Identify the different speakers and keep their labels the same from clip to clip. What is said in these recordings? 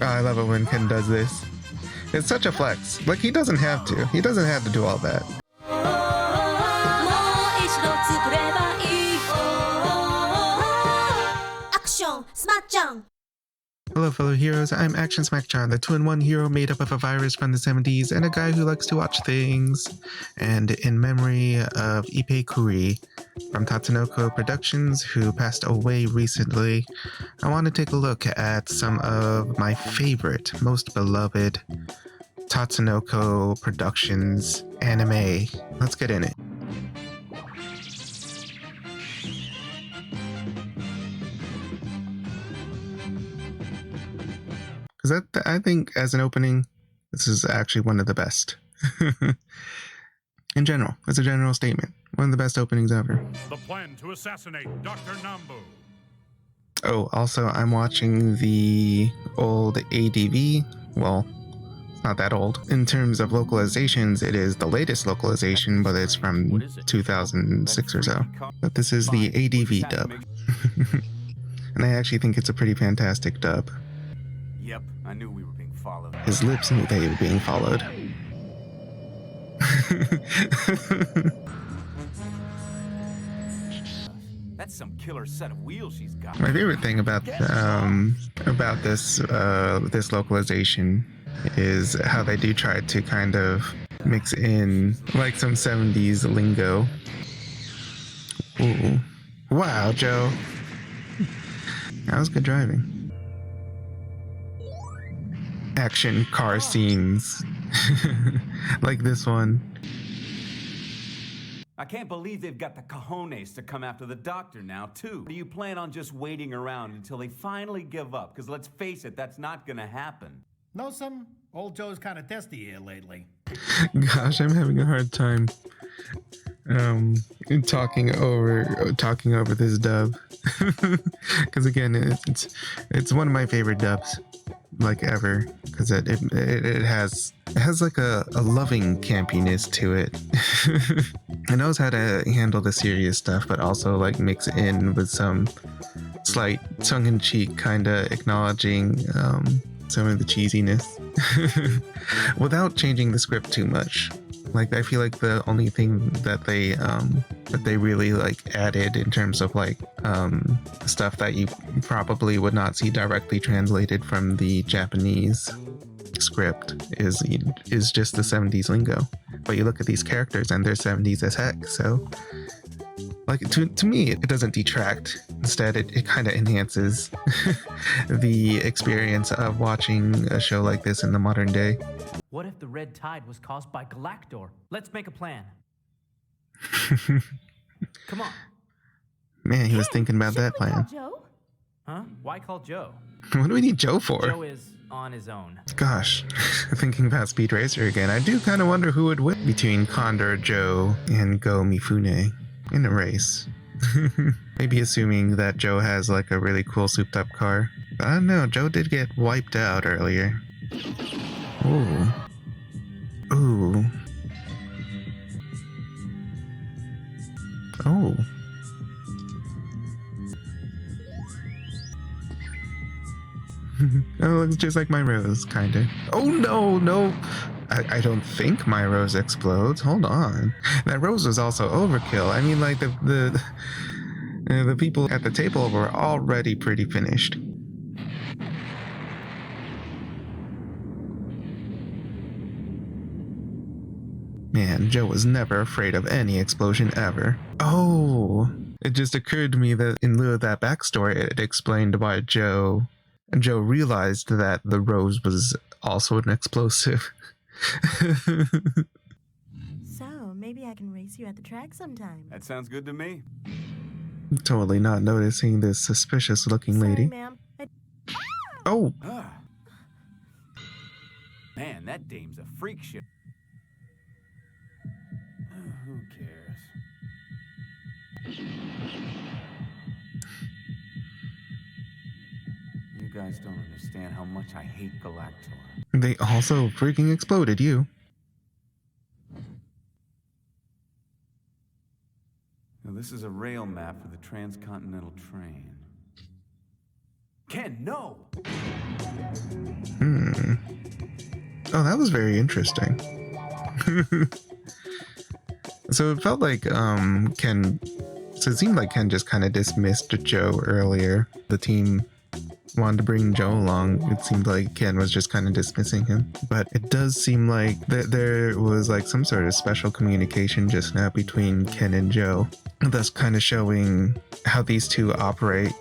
Speaker 1: Oh, I love it when Ken does this. It's such a flex. Like, he doesn't have to. He doesn't have to do all that.
Speaker 2: Action Smacchan.
Speaker 1: Hello fellow heroes, I'm Action Smacchan, the 2-in-1 hero made up of a virus from the 70s and a guy who likes to watch things. And in memory of Ippei Kuri from Tatsunoko Productions, who passed away recently, I want to take a look at some of my favorite, most beloved Tatsunoko Productions anime. Let's get in it. Because I think, as an opening, this is actually one of the best. In general, it's a general statement. One of the best openings ever.
Speaker 3: The plan to assassinate Dr. Nambu.
Speaker 1: Oh, also, I'm watching the old ADV. Well, it's not that old. In terms of localizations, it is the latest localization, but it's from 2006 or so. But this is the ADV dub. And I actually think it's a pretty fantastic dub.
Speaker 4: Yep, I knew we were being followed.
Speaker 1: His lips knew they were being followed.
Speaker 4: That's some killer set of wheels she's got.
Speaker 1: My favorite thing about this this localization is how they do try to kind of mix in like some 70s lingo. Ooh. Wow, Joe. That was good driving. Action car scenes like this one.
Speaker 4: I can't believe they've got the cojones to come after the doctor now, too. Do you plan on just waiting around until they finally give up? Because let's face it, that's not gonna happen.
Speaker 5: Know some? Old Joe's kind of testy here lately.
Speaker 1: Gosh, I'm having a hard time talking over this dub. Because again, it's one of my favorite dubs, like, ever, because it has like a loving campiness to it. It knows how to handle the serious stuff, but also like mix it in with some slight tongue-in-cheek kind of acknowledging some of the cheesiness without changing the script too much. Like, I feel like the only thing that they really like added in terms of like stuff that you probably would not see directly translated from the Japanese script is just the 70s lingo. But you look at these characters and they're 70s as heck, so like to me it doesn't detract. Instead, it kind of enhances the experience of watching a show like this in the modern day.
Speaker 6: What if the red tide was caused by Galactor? Let's make a plan. Come on.
Speaker 1: Man, he was thinking about that plan.
Speaker 2: Joe?
Speaker 6: Huh? Why call Joe?
Speaker 1: What do we need Joe for?
Speaker 6: Joe is on his own.
Speaker 1: Gosh, thinking about Speed Racer again, I do kind of wonder who would win between Condor Joe and Go Mifune in a race. Maybe assuming that Joe has like a really cool souped up car. But I don't know, Joe did get wiped out earlier. Ooh. Ooh. Oh. Oh, looks just like my rose, kinda. Oh no, no! I don't think my rose explodes. Hold on. That rose was also overkill. I mean, like, the people at the table were already pretty finished. Man, Joe was never afraid of any explosion ever. Oh! It just occurred to me that in lieu of that backstory, it explained why Joe realized that the rose was also an explosive.
Speaker 2: So, maybe I can race you at the track sometime.
Speaker 4: That sounds good to me.
Speaker 1: Totally not noticing this suspicious looking lady.
Speaker 2: Sorry, ma'am.
Speaker 1: Oh!
Speaker 4: Man, that dame's a freak show. Who cares? You guys don't understand how much I hate Galactor.
Speaker 1: They also freaking exploded you.
Speaker 4: Now, this is a rail map for the transcontinental train. Ken, no!
Speaker 1: Oh, that was very interesting. So it felt like Ken. So it seemed like Ken just kind of dismissed Joe earlier. The team wanted to bring Joe along. It seemed like Ken was just kind of dismissing him. But it does seem like there was like some sort of special communication just now between Ken and Joe. Thus kind of showing how these two operate.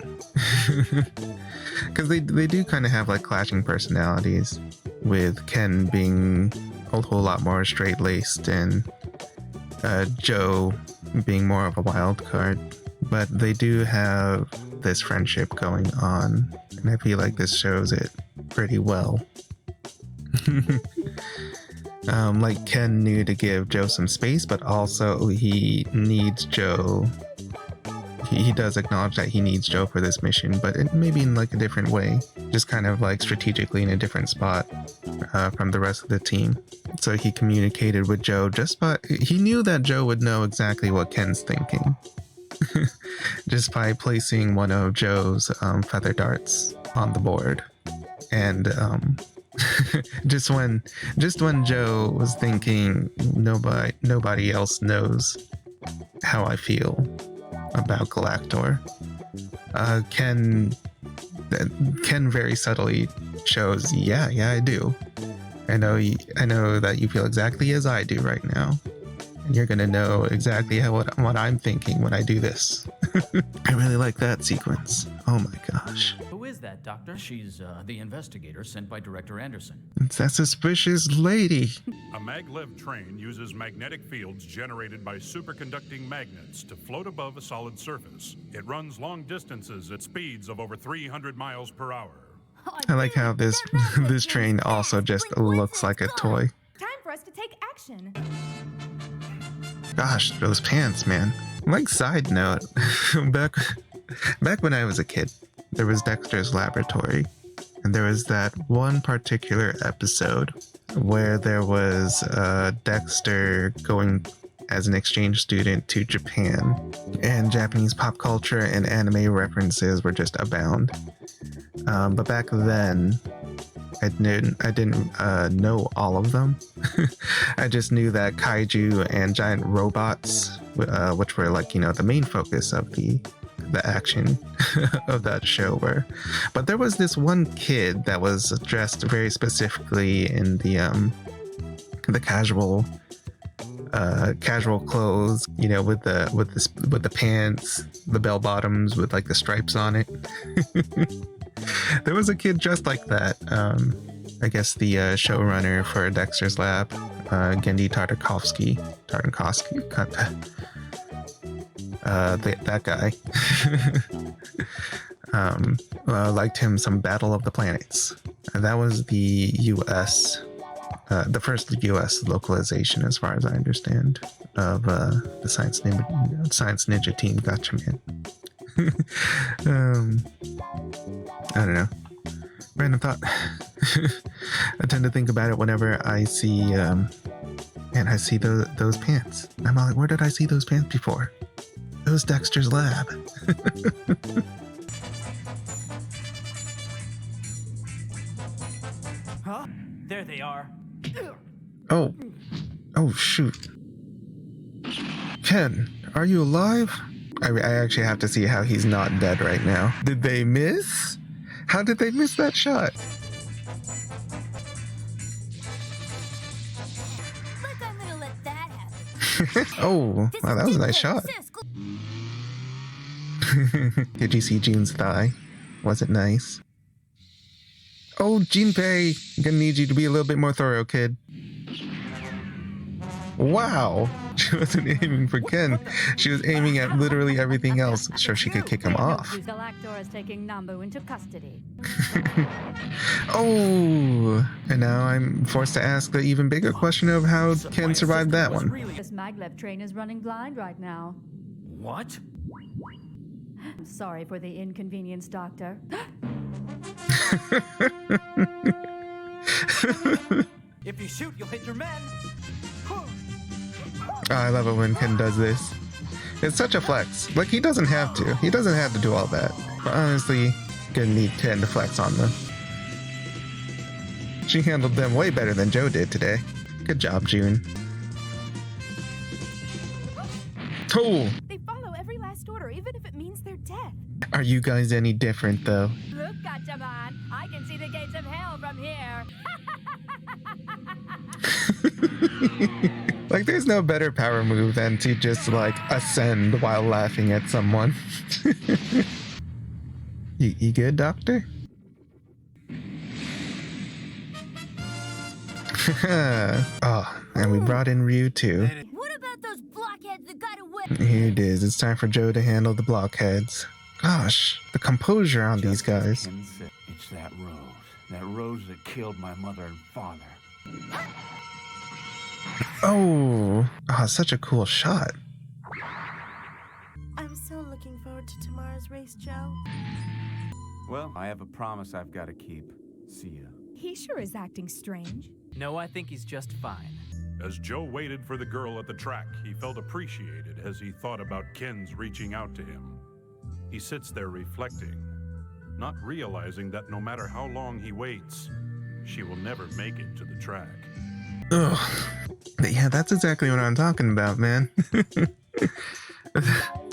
Speaker 1: Because they do kind of have like clashing personalities, with Ken being a whole lot more straight-laced and Joe being more of a wild card. But they do have this friendship going on, and I feel like this shows it pretty well. Like Ken knew to give Joe some space, but also he needs Joe. He does acknowledge that he needs Joe for this mission, but maybe in like a different way, just kind of like strategically in a different spot from the rest of the team. So he communicated with Joe he knew that Joe would know exactly what Ken's thinking. Just by placing one of Joe's feather darts on the board. And just when Joe was thinking nobody else knows how I feel about Galactor, Ken very subtly shows, yeah, I do. I know that you feel exactly as I do right now. And you're gonna know exactly what I'm thinking when I do this. I really like that sequence. Oh my gosh.
Speaker 6: Who is that, Doctor?
Speaker 7: She's the investigator sent by Director Anderson.
Speaker 1: It's that suspicious lady.
Speaker 3: A maglev train uses magnetic fields generated by superconducting magnets to float above a solid surface. It runs long distances at speeds of over 300 miles per hour.
Speaker 1: I like how this train also just looks like a toy.
Speaker 8: Time for us to take action.
Speaker 1: Gosh, those pants, man. Like, side note, back when I was a kid, there was Dexter's Laboratory, and there was that one particular episode where there was Dexter going as an exchange student to Japan, and Japanese pop culture and anime references were just abound. But back then, I didn't know all of them. I just knew that kaiju and giant robots, which were like, the main focus of the action of that show were. But there was this one kid that was dressed very specifically in the casual clothes, with the pants, the bell bottoms with like the stripes on it. There was a kid dressed like that. I guess the showrunner for Dexter's Lab, Gendy Tartakovsky, that guy, liked him some Battle of the Planets. That was the U.S., the first U.S. localization, as far as I understand, of the Science Ninja Team Gatchaman. I don't know. Random thought. I tend to think about it whenever I see, those pants. I'm like, where did I see those pants before? It was Dexter's Lab.
Speaker 6: Huh? There they are.
Speaker 1: Oh shoot. Ken, are you alive? I actually have to see how he's not dead right now. Did they miss? How did they miss that shot?
Speaker 8: Look, I'm gonna let that happen.
Speaker 1: Oh, wow, that was a nice shot. Did you see Jean's thigh? Was it nice? Oh, Jinpei, I'm gonna need you to be a little bit more thorough, kid. Wow, she wasn't aiming for Ken. She was aiming at literally everything else, so she could kick him off.
Speaker 9: Galactor is taking Nambu into custody.
Speaker 1: Oh, and now I'm forced to ask the even bigger question of how Ken survived that one.
Speaker 9: This maglev train is running blind right now.
Speaker 7: What?
Speaker 9: I'm sorry for the inconvenience, Doctor.
Speaker 6: If you shoot, you'll hit your men.
Speaker 1: Oh, I love it when Ken does this. It's such a flex. Like, he doesn't have to. He doesn't have to do all that. But honestly, gonna need Ken to flex on them. She handled them way better than Joe did today. Good job, June. Oh!
Speaker 8: They follow every last order, even if it means their death.
Speaker 1: Are you guys any different, though?
Speaker 8: Look, Gatchaman, I can see the gates of hell from here.
Speaker 1: Like, there's no better power move than to just, like, ascend while laughing at someone. You good, Doctor? Oh, and we brought in Ryu, too.
Speaker 8: What about those blockheads that got away?
Speaker 1: Here it is. It's time for Joe to handle the blockheads. Gosh, the composure on these guys.
Speaker 4: It's that rose that killed my mother and father.
Speaker 1: Oh, such a cool shot.
Speaker 2: I'm so looking forward to tomorrow's race, Joe.
Speaker 4: Well, I have a promise I've got to keep. See ya.
Speaker 8: He sure is acting strange.
Speaker 6: No, I think he's just fine.
Speaker 3: As Joe waited for the girl at the track, he felt appreciated as he thought about Ken's reaching out to him. He sits there reflecting, not realizing that no matter how long he waits, she will never make it to the track.
Speaker 1: Ugh. Yeah, that's exactly what I'm talking about, man.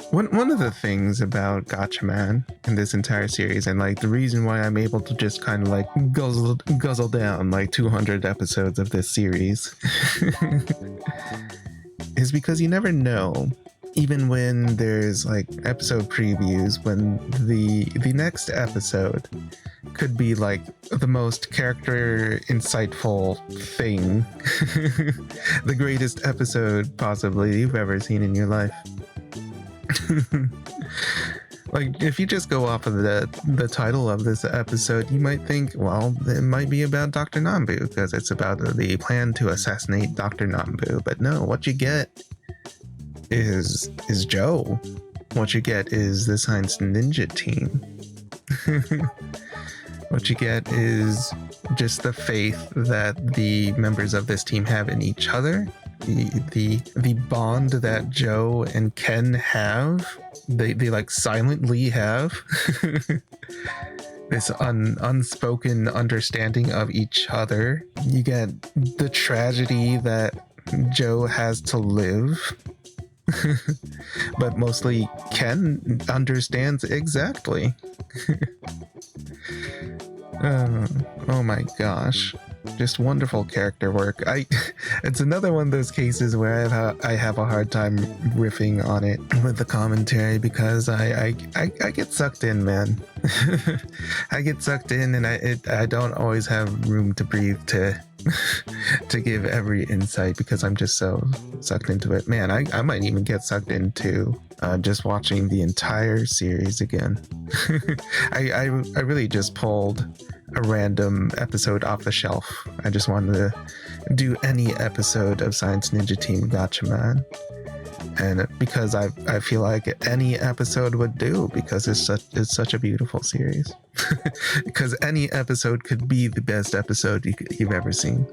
Speaker 1: One of the things about Gatchaman in this entire series, and like the reason why I'm able to just kind of like guzzle down like 200 episodes of this series, is because you never know, even when there's like episode previews, when the next episode could be like the most character insightful thing, the greatest episode possibly you've ever seen in your life. Like, if you just go off of the title of this episode, you might think, well, it might be about Dr. Nambu because it's about the plan to assassinate Dr. Nambu. But no, what you get is Joe. What you get is the Science Ninja Team. What you get is just the faith that the members of this team have in each other. The bond that Joe and Ken have, they like silently have. This unspoken understanding of each other. You get the tragedy that Joe has to live. But mostly Ken understands exactly. Oh my gosh. Just wonderful character work. It's another one of those cases where I have a hard time riffing on it with the commentary because I get sucked in, man. I get sucked in, and I don't always have room to breathe to give every insight because I'm just so sucked into it. Man, I might even get sucked into just watching the entire series again. I really just pulled a random episode off the shelf. I just wanted to do any episode of Science Ninja Team Gatchaman, and because I feel like any episode would do because it's such a beautiful series. Because any episode could be the best episode you've ever seen.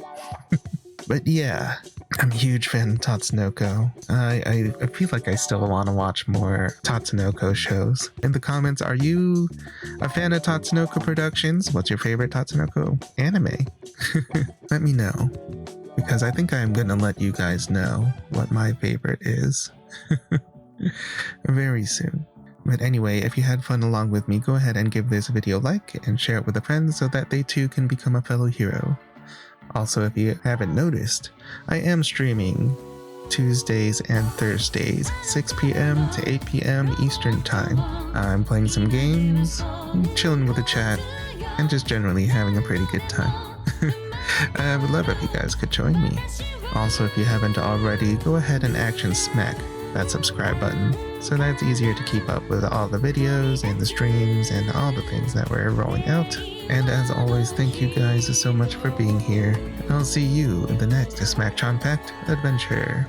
Speaker 1: But yeah, I'm a huge fan of Tatsunoko. I feel like I still want to watch more Tatsunoko shows. In the comments, are you a fan of Tatsunoko Productions? What's your favorite Tatsunoko anime? Let me know, because I think I'm gonna let you guys know what my favorite is very soon. But anyway, if you had fun along with me, go ahead and give this video a like and share it with a friend so that they too can become a fellow hero. Also, if you haven't noticed, I am streaming Tuesdays and Thursdays, 6 p.m. to 8 p.m. Eastern Time. I'm playing some games, chilling with the chat, and just generally having a pretty good time. I would love if you guys could join me. Also, if you haven't already, go ahead and Action Smack that subscribe button so that it's easier to keep up with all the videos and the streams and all the things that we're rolling out. And as always, thank you guys so much for being here. I'll see you in the next Smacchan Pact adventure.